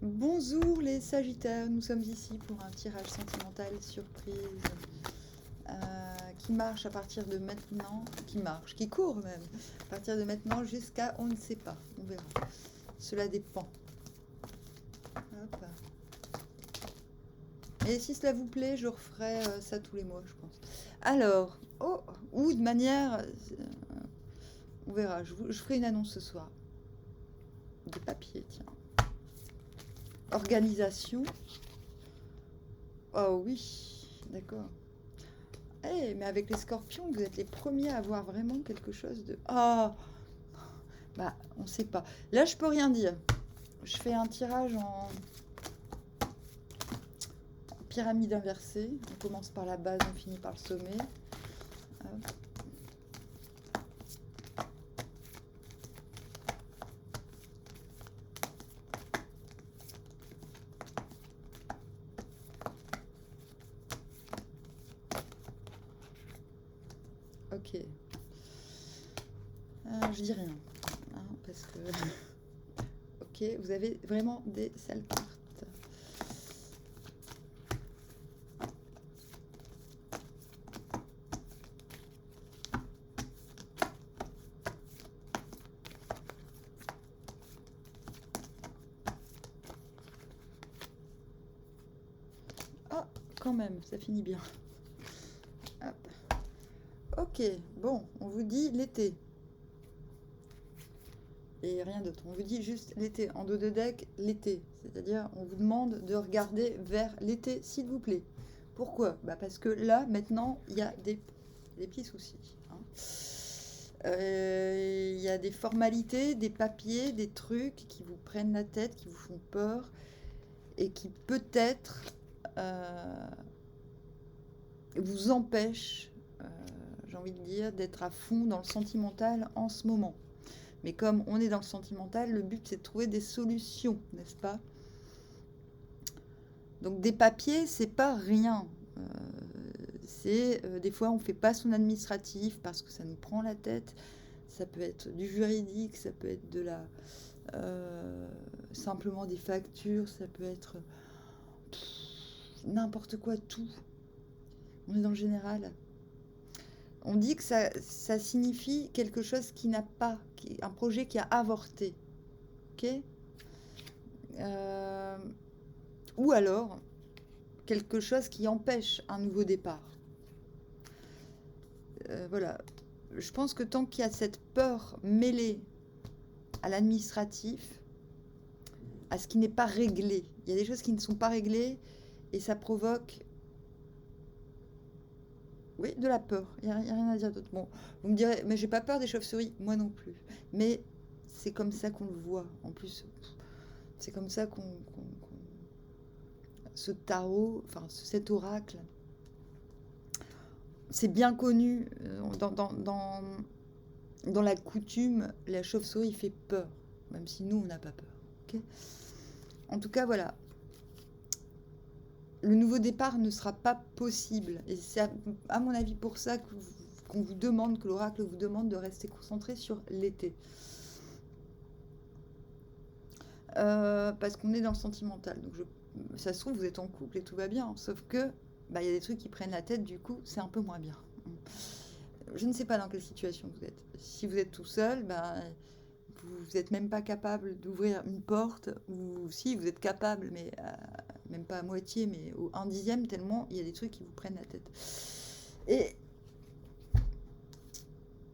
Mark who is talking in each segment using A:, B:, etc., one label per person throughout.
A: Bonjour les Sagittaires, nous sommes ici pour un tirage sentimental surprise qui marche à partir de maintenant, qui court même, à partir de maintenant jusqu'à on ne sait pas, on verra. Cela dépend. Hop. Et si cela vous plaît, je referai ça tous les mois, je pense. Alors, ou de manière, on verra, je ferai une annonce ce soir. Des papiers, tiens. Organisation. Oh oui, d'accord. Eh, mais avec les scorpions, vous êtes les premiers à avoir vraiment quelque chose de... Ah, bah, on sait pas. Là, je peux rien dire. Je fais un tirage en pyramide inversée. On commence par la base, on finit par le sommet. Hop. Ok. Je dis rien, hein, parce que... Ok, vous avez vraiment des sales cartes. Ah, quand même, ça finit bien. Hop. Ok, bon, on vous dit l'été. Et rien d'autre. On vous dit juste l'été. En dos de deck, l'été. C'est-à-dire, on vous demande de regarder vers l'été, s'il vous plaît. Pourquoi? Bah parce que là, maintenant, il y a des petits soucis. Hein. Il y a des formalités, des papiers, des trucs qui vous prennent la tête, qui vous font peur et qui peut-être vous empêchent, j'ai envie de dire, d'être à fond dans le sentimental en ce moment. Mais comme on est dans le sentimental, le but c'est de trouver des solutions, n'est-ce pas? Donc des papiers, c'est pas rien. Des fois on fait pas son administratif parce que ça nous prend la tête. Ça peut être du juridique, ça peut être de la simplement des factures, ça peut être n'importe quoi, tout. On est dans le général. On dit que ça signifie quelque chose qui n'a pas, un projet qui a avorté. Ok? Ou alors quelque chose qui empêche un nouveau départ. Voilà. Je pense que tant qu'il y a cette peur mêlée à l'administratif, à ce qui n'est pas réglé, il y a des choses qui ne sont pas réglées et ça provoque, oui, de la peur. Il n'y a rien à dire d'autre. Bon, vous me direz, mais j'ai pas peur des chauves-souris. Moi non plus. Mais c'est comme ça qu'on le voit. En plus, c'est comme ça ce tarot, enfin cet oracle, c'est bien connu dans la coutume, la chauve-souris fait peur, même si nous on n'a pas peur. Okay, en tout cas, voilà. Le nouveau départ ne sera pas possible. Et c'est à mon avis pour ça qu'on vous demande, que l'oracle vous demande de rester concentré sur l'été. Parce qu'on est dans le sentimental. Donc ça se trouve, vous êtes en couple et tout va bien. Sauf que y a des trucs qui prennent la tête, du coup, c'est un peu moins bien. Je ne sais pas dans quelle situation vous êtes. Si vous êtes tout seul, vous n'êtes même pas capable d'ouvrir une porte, ou si vous êtes capable, mais même pas à moitié, mais au 1/10, tellement il y a des trucs qui vous prennent la tête. Et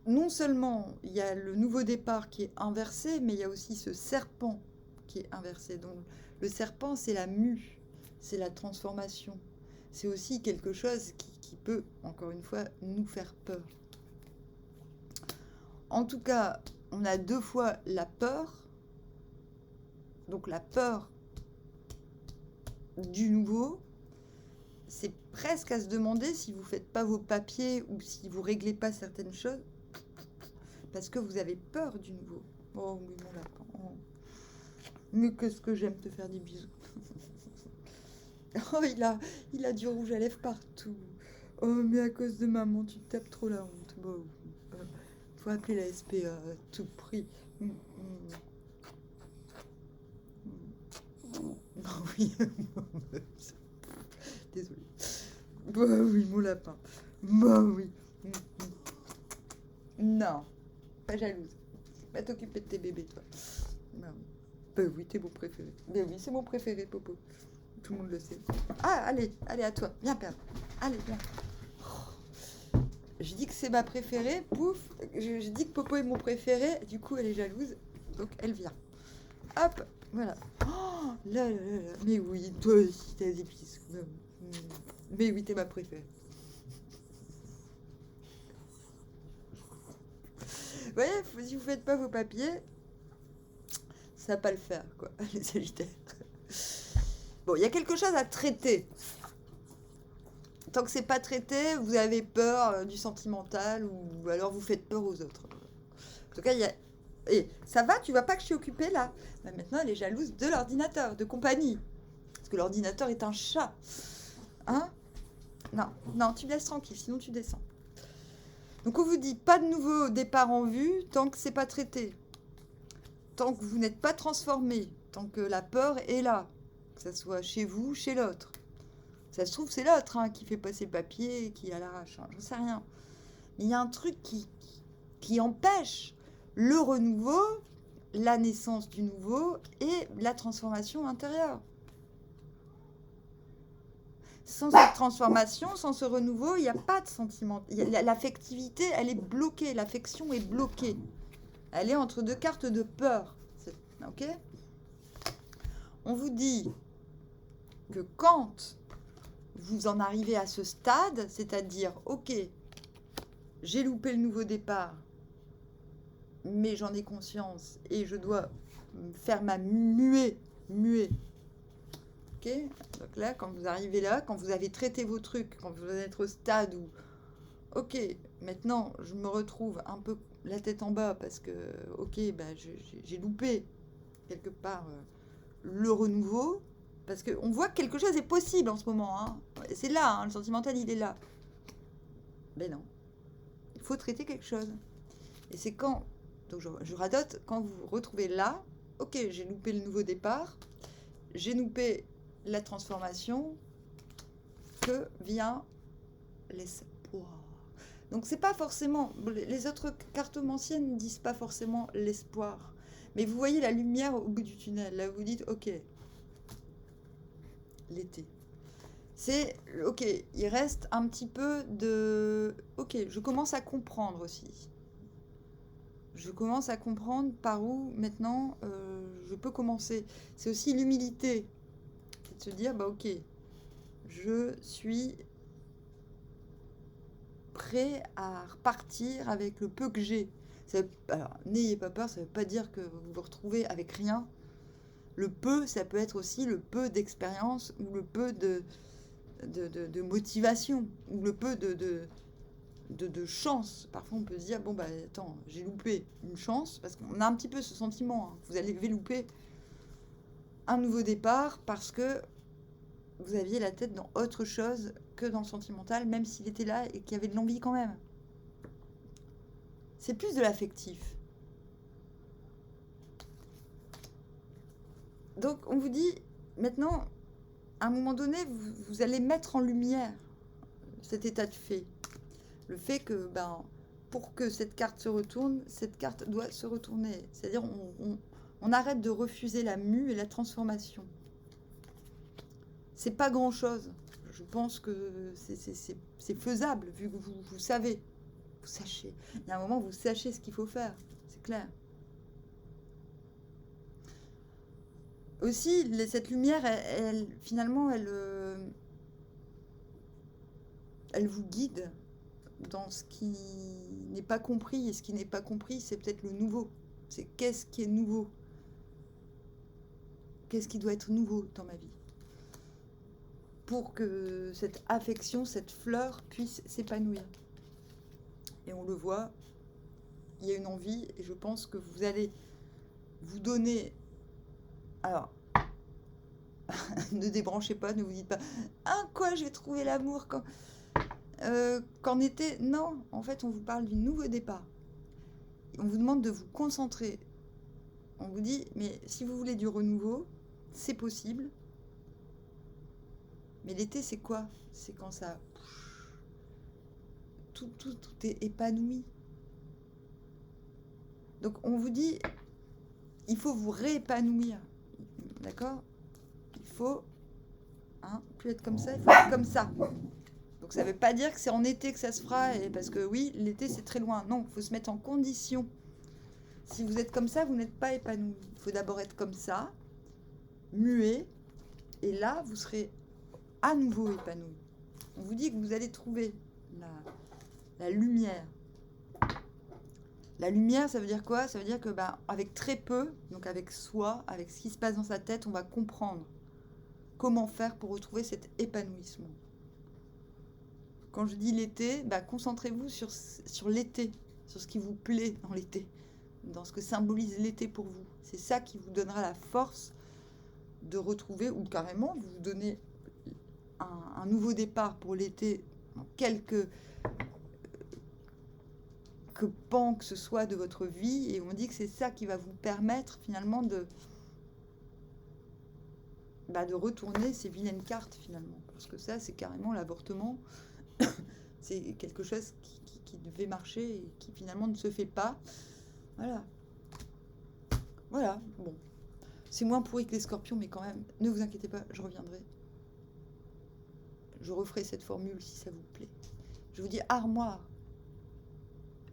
A: non seulement il y a le nouveau départ qui est inversé, mais il y a aussi ce serpent qui est inversé. Donc le serpent, c'est la mue, c'est la transformation. C'est aussi quelque chose qui peut, encore une fois, nous faire peur. En tout cas, on a deux fois la peur. Donc la peur du nouveau, c'est presque à se demander si vous ne faites pas vos papiers ou si vous ne réglez pas certaines choses parce que vous avez peur du nouveau. Oh oui, mon lapin. Oh. Mais qu'est-ce que j'aime te faire des bisous. Oh, il a du rouge à lèvres partout. Oh, mais à cause de maman, tu te tapes trop la honte. Bon, faut appeler la SPA à tout prix. oui. Désolée. Bah oui, mon lapin. Bah oui. Non, pas jalouse. Va t'occuper de tes bébés, toi. Bah oui. Bah oui, t'es mon préféré. Bah oui, c'est mon préféré, Popo. Tout le monde le sait. Ah, allez, allez, à toi. Viens perdre. Allez, viens. Je dis que c'est ma préférée, pouf. Je dis que Popo est mon préféré. Du coup, elle est jalouse. Donc, elle vient. Hop, voilà. Oh, là, là, là, là. Mais oui, toi aussi, t'as des petits. Mais oui, t'es ma préférée. Vous voyez, si vous faites pas vos papiers, ça va pas le faire, quoi, les Sagittaires. Bon, il y a quelque chose à traiter. Tant que c'est pas traité, vous avez peur du sentimental ou alors vous faites peur aux autres. En tout cas, il y a... Et ça va, tu vois pas que je suis occupée là. Mais maintenant, elle est jalouse de l'ordinateur, de compagnie. Parce que l'ordinateur est un chat. Hein? Non, non, tu laisses tranquille, sinon tu descends. Donc on vous dit pas de nouveau départ en vue tant que c'est pas traité. Tant que vous n'êtes pas transformé. Tant que la peur est là. Que ça soit chez vous, chez l'autre. Ça se trouve, c'est l'autre hein, qui fait passer le papier, qui à l'arrache. Hein, j'en sais rien. Mais il y a un truc qui empêche le renouveau, la naissance du nouveau et la transformation intérieure. Sans cette transformation, sans ce renouveau, il n'y a pas de sentiment. L'affectivité, elle est bloquée. L'affection est bloquée. Elle est entre deux cartes de peur. Ok? On vous dit que quand vous en arrivez à ce stade, c'est-à-dire, ok, j'ai loupé le nouveau départ, mais j'en ai conscience et je dois faire ma muée. Ok? Donc là, quand vous arrivez là, quand vous avez traité vos trucs, quand vous êtes au stade où, ok, maintenant je me retrouve un peu la tête en bas parce que, ok, bah, j'ai loupé quelque part le renouveau, parce qu'on voit que quelque chose est possible en ce moment. Hein. C'est là, hein, le sentimental, il est là. Ben non. Il faut traiter quelque chose. Et c'est quand, donc je radote, quand vous vous retrouvez là, ok, j'ai loupé le nouveau départ, j'ai loupé la transformation, que vient l'espoir. Donc c'est pas forcément, les autres cartomanciennes ne disent pas forcément l'espoir, mais vous voyez la lumière au bout du tunnel. Là vous dites ok, l'été. C'est ok, il reste un petit peu de ok, je commence à comprendre aussi. Je commence à comprendre par où maintenant je peux commencer. C'est aussi l'humilité, c'est de se dire bah ok, je suis prêt à repartir avec le peu que j'ai. Alors, n'ayez pas peur, ça ne veut pas dire que vous vous retrouvez avec rien. Le peu, ça peut être aussi le peu d'expérience ou le peu de motivation ou le peu de chance. Parfois, on peut se dire, bon, bah attends, j'ai loupé une chance, parce qu'on a un petit peu ce sentiment, hein, vous allez louper un nouveau départ parce que vous aviez la tête dans autre chose que dans le sentimental, même s'il était là et qu'il y avait de l'envie quand même. C'est plus de l'affectif. Donc on vous dit, maintenant, à un moment donné, vous allez mettre en lumière cet état de fait. Le fait que, ben, pour que cette carte se retourne, cette carte doit se retourner. C'est-à-dire, on arrête de refuser la mue et la transformation. C'est pas grand-chose. Je pense que c'est faisable, vu que vous savez. Vous sachez. Il y a un moment, vous sachez ce qu'il faut faire. C'est clair. Aussi, cette lumière, finalement, elle vous guide dans ce qui n'est pas compris. Et ce qui n'est pas compris, c'est peut-être le nouveau. C'est qu'est-ce qui est nouveau? Qu'est-ce qui doit être nouveau dans ma vie? Pour que cette affection, cette fleur puisse s'épanouir. Et on le voit, il y a une envie, et je pense que vous allez vous donner... Alors, ne débranchez pas, ne vous dites pas « Ah, quoi, j'ai trouvé l'amour quand... qu'en été... » Non, en fait, on vous parle du nouveau départ. On vous demande de vous concentrer. On vous dit « Mais si vous voulez du renouveau, c'est possible. Mais l'été, c'est quoi? C'est quand ça... Tout est épanoui. Donc on vous dit, il faut vous réépanouir. D'accord? Il faut plus être comme ça, il faut être comme ça. Donc ça ne veut pas dire que c'est en été que ça se fera, parce que oui, l'été c'est très loin. Non, il faut se mettre en condition. Si vous êtes comme ça, vous n'êtes pas épanoui. Il faut d'abord être comme ça, muet, et là, vous serez à nouveau épanoui. On vous dit que vous allez trouver la lumière. La lumière, ça veut dire quoi? Ça veut dire que avec très peu, donc avec soi, avec ce qui se passe dans sa tête, on va comprendre comment faire pour retrouver cet épanouissement. Quand je dis l'été, concentrez-vous sur l'été, sur ce qui vous plaît dans l'été, dans ce que symbolise l'été pour vous. C'est ça qui vous donnera la force de retrouver, ou carrément vous donner un nouveau départ pour l'été, dans quelques pans que ce soit de votre vie, et on dit que c'est ça qui va vous permettre finalement de retourner ces vilaines cartes finalement, parce que ça c'est carrément l'avortement. C'est quelque chose qui devait marcher et qui finalement ne se fait pas. Voilà, bon. C'est moins pourri que les scorpions, mais quand même, ne vous inquiétez pas, je reviendrai. Je referai cette formule si ça vous plaît. Je vous dis armoire